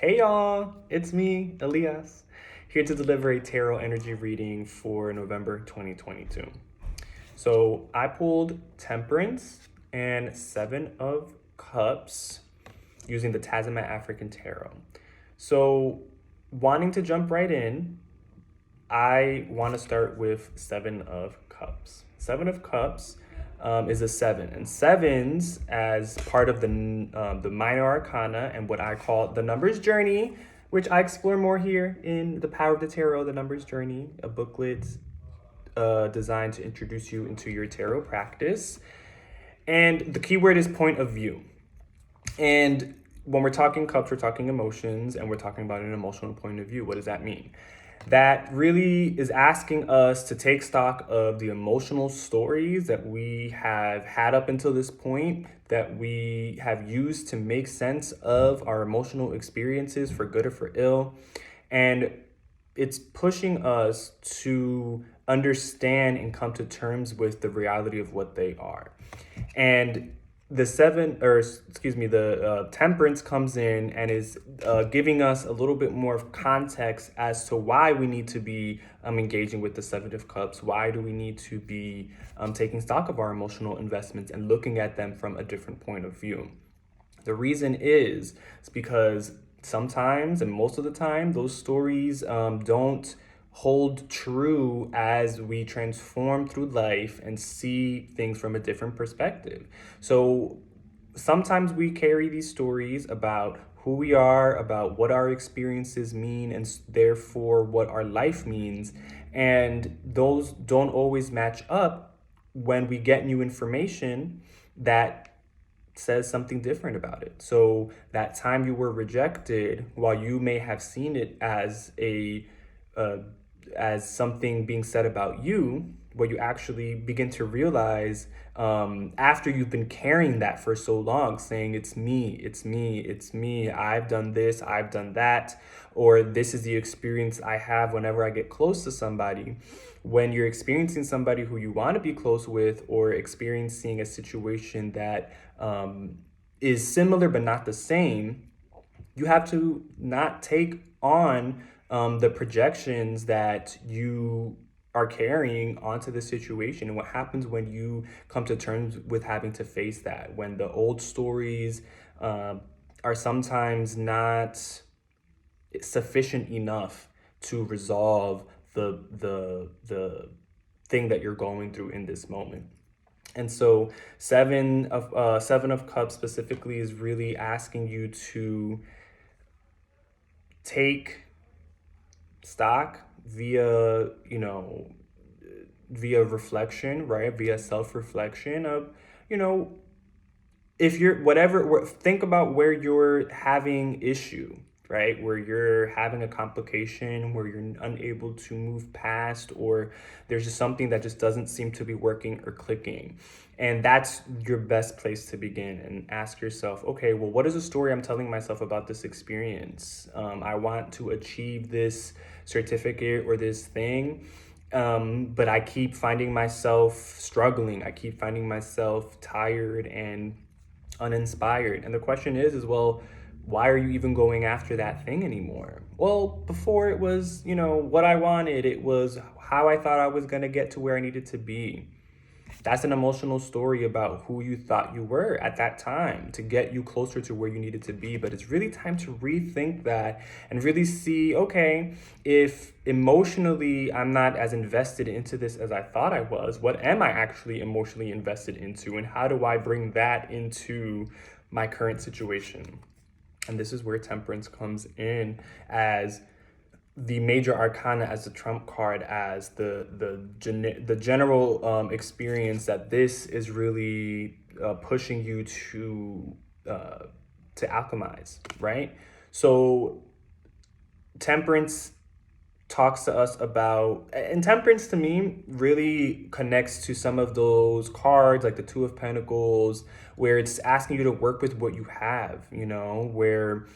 Hey y'all, it's me, Elias, here to deliver a tarot energy reading for November 2022. So I pulled Temperance and Seven of Cups using the Tazimat African Tarot. So, wanting to jump right in, I want to start with Seven of Cups. Seven of Cups is a seven, and sevens, as part of the minor arcana and what I call the numbers journey, which I explore more here in the Power of the Tarot, the numbers journey, a booklet designed to introduce you into your tarot practice. And the keyword is point of view. And when we're talking cups, we're talking emotions, and we're talking about an emotional point of view. What does that mean? That really is asking us to take stock of the emotional stories that we have had up until this point, that we have used to make sense of our emotional experiences for good or for ill. And it's pushing us to understand and come to terms with the reality of what they are. And the temperance comes in and is giving us a little bit more of context as to why we need to be engaging with the Seven of Cups. Why do we need to be taking stock of our emotional investments and looking at them from a different point of view? The reason is because sometimes, and most of the time, those stories don't hold true as we transform through life and see things from a different perspective. So sometimes we carry these stories about who we are, about what our experiences mean, and therefore what our life means. And those don't always match up when we get new information that says something different about it. So that time you were rejected, while you may have seen it uh, as something being said about you, what you actually begin to realize after you've been carrying that for so long, saying it's me, it's me, it's me, I've done this, I've done that, or this is the experience I have whenever I get close to somebody. When you're experiencing somebody who you want to be close with, or experiencing a situation that is similar but not the same, you have to not take on the projections that you are carrying onto the situation. And what happens when you come to terms with having to face that, when the old stories are sometimes not sufficient enough to resolve the thing that you're going through in this moment. And so Seven of Cups specifically is really asking you to take stock via reflection, right? Via self-reflection of, you know, if you're think about where you're having issue, right? Where you're having a complication, where you're unable to move past, or there's just something that just doesn't seem to be working or clicking. And that's your best place to begin, and ask yourself, okay, well, what is the story I'm telling myself about this experience? I want to achieve this certificate or this thing, but I keep finding myself struggling. I keep finding myself tired and uninspired. And the question is well, why are you even going after that thing anymore? Well, before it was, what I wanted. It was how I thought I was going to get to where I needed to be. That's an emotional story about who you thought you were at that time to get you closer to where you needed to be. But it's really time to rethink that and really see, okay, if emotionally I'm not as invested into this as I thought I was, what am I actually emotionally invested into? And how do I bring that into my current situation? And this is where Temperance comes in as the major arcana, as the trump card, as the general experience that this is really pushing you to alchemize, right? So Temperance talks to us about, and Temperance to me really connects to some of those cards like the Two of Pentacles, where it's asking you to work with what you have, where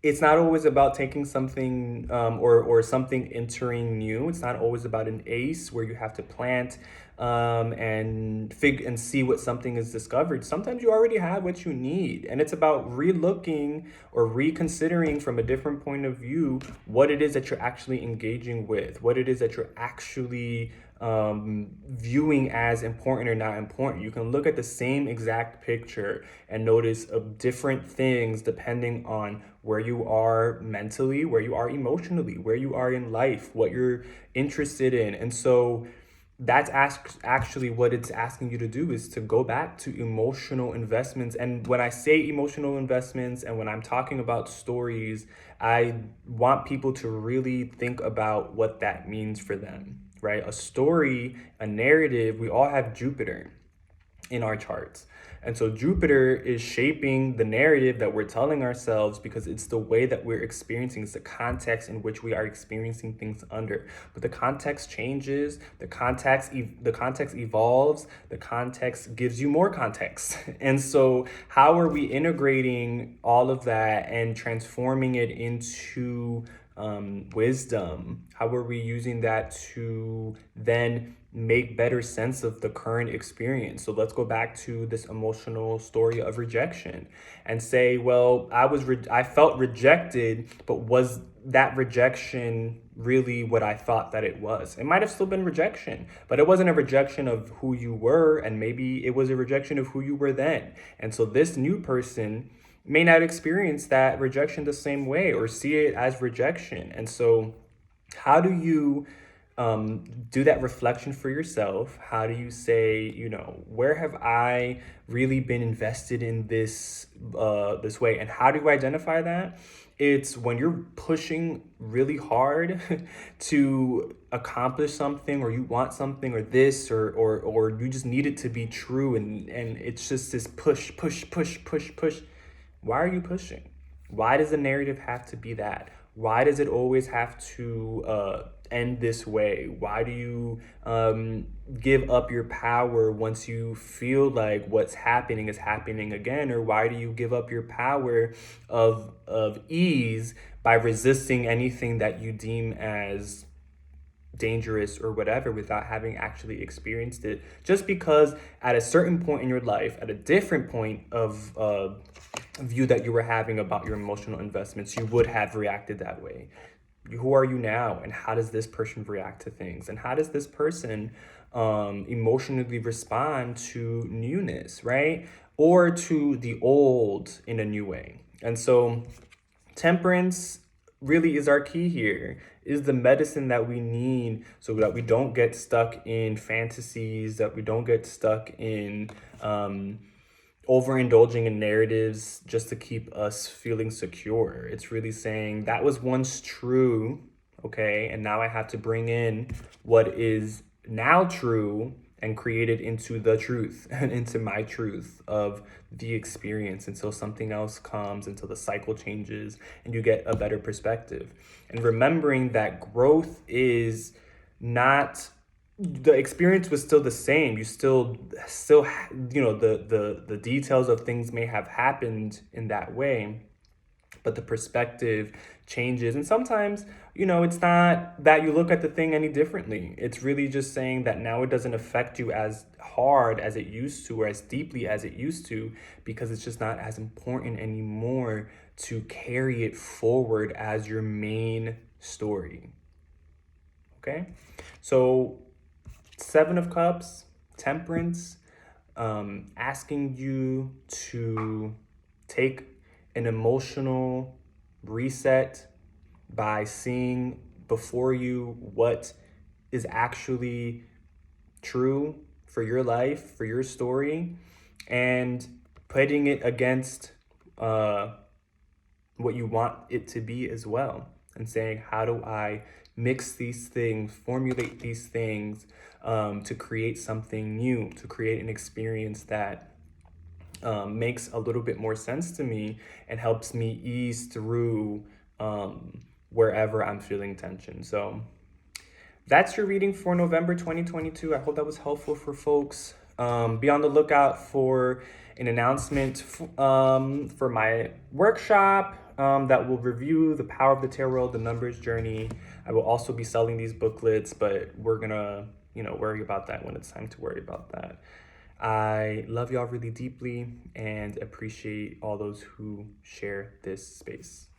it's not always about taking something or something entering new. It's not always about an ace where you have to plant and see what something is discovered. Sometimes you already have what you need, and it's about relooking or reconsidering from a different point of view what it is that you're actually engaging with, what it is that you're actually viewing as important or not important. You can look at the same exact picture and notice different things depending on where you are mentally, where you are emotionally, where you are in life, what you're interested in. And so actually what it's asking you to do is to go back to emotional investments. And when I say emotional investments and when I'm talking about stories, I want people to really think about what that means for them, right? A story, a narrative, we all have Jupiter in our charts. And so Jupiter is shaping the narrative that we're telling ourselves because it's the way that we're experiencing, it's the context in which we are experiencing things under. But the context changes, the context evolves, the context gives you more context. And so how are we integrating all of that and transforming it into wisdom? How are we using that to then make better sense of the current experience? So let's go back to this emotional story of rejection and say, well, I felt rejected, but was that rejection really what I thought that it was? It might have still been rejection, but it wasn't a rejection of who you were, and maybe it was a rejection of who you were then. And so this new person may not experience that rejection the same way or see it as rejection. And so how do you do that reflection for yourself? How do you say, where have I really been invested in this way? And how do you identify that? It's when you're pushing really hard to accomplish something, or you want something, or this, or you just need it to be true, and it's just this push, push, push, push, push. Why are you pushing? Why does the narrative have to be that? Why does it always have to end this way? Why do you give up your power once you feel like what's happening is happening again? Or why do you give up your power of ease by resisting anything that you deem as dangerous or whatever without having actually experienced it? Just because at a certain point in your life, at a different point of view that you were having about your emotional investments, you would have reacted that way. Who are you now, and how does this person react to things, and how does this person emotionally respond to newness, right? Or to the old in a new way. And so temperance really is our key here, is the medicine that we need so that we don't get stuck in fantasies, that we don't get stuck in overindulging in narratives just to keep us feeling secure. It's really saying that was once true, okay, and now I have to bring in what is now true and create it into the truth and into my truth of the experience until something else comes, until the cycle changes and you get a better perspective. And remembering that growth is not, the experience was still the same. You still the details of things may have happened in that way, but the perspective changes. And sometimes, it's not that you look at the thing any differently. It's really just saying that now it doesn't affect you as hard as it used to, or as deeply as it used to, because it's just not as important anymore to carry it forward as your main story. Okay? So, Seven of Cups, Temperance, asking you to take an emotional reset by seeing before you what is actually true for your life, for your story, and putting it against what you want it to be as well, and saying, how do I mix these things, formulate these things to create something new, to create an experience that makes a little bit more sense to me and helps me ease through wherever I'm feeling tension. So that's your reading for November 2022. I hope that was helpful for folks. Be on the lookout for an announcement for my workshop that will review the power of the tarot, the numbers journey. I will also be selling these booklets, but we're gonna, worry about that when it's time to worry about that. I love y'all really deeply and appreciate all those who share this space.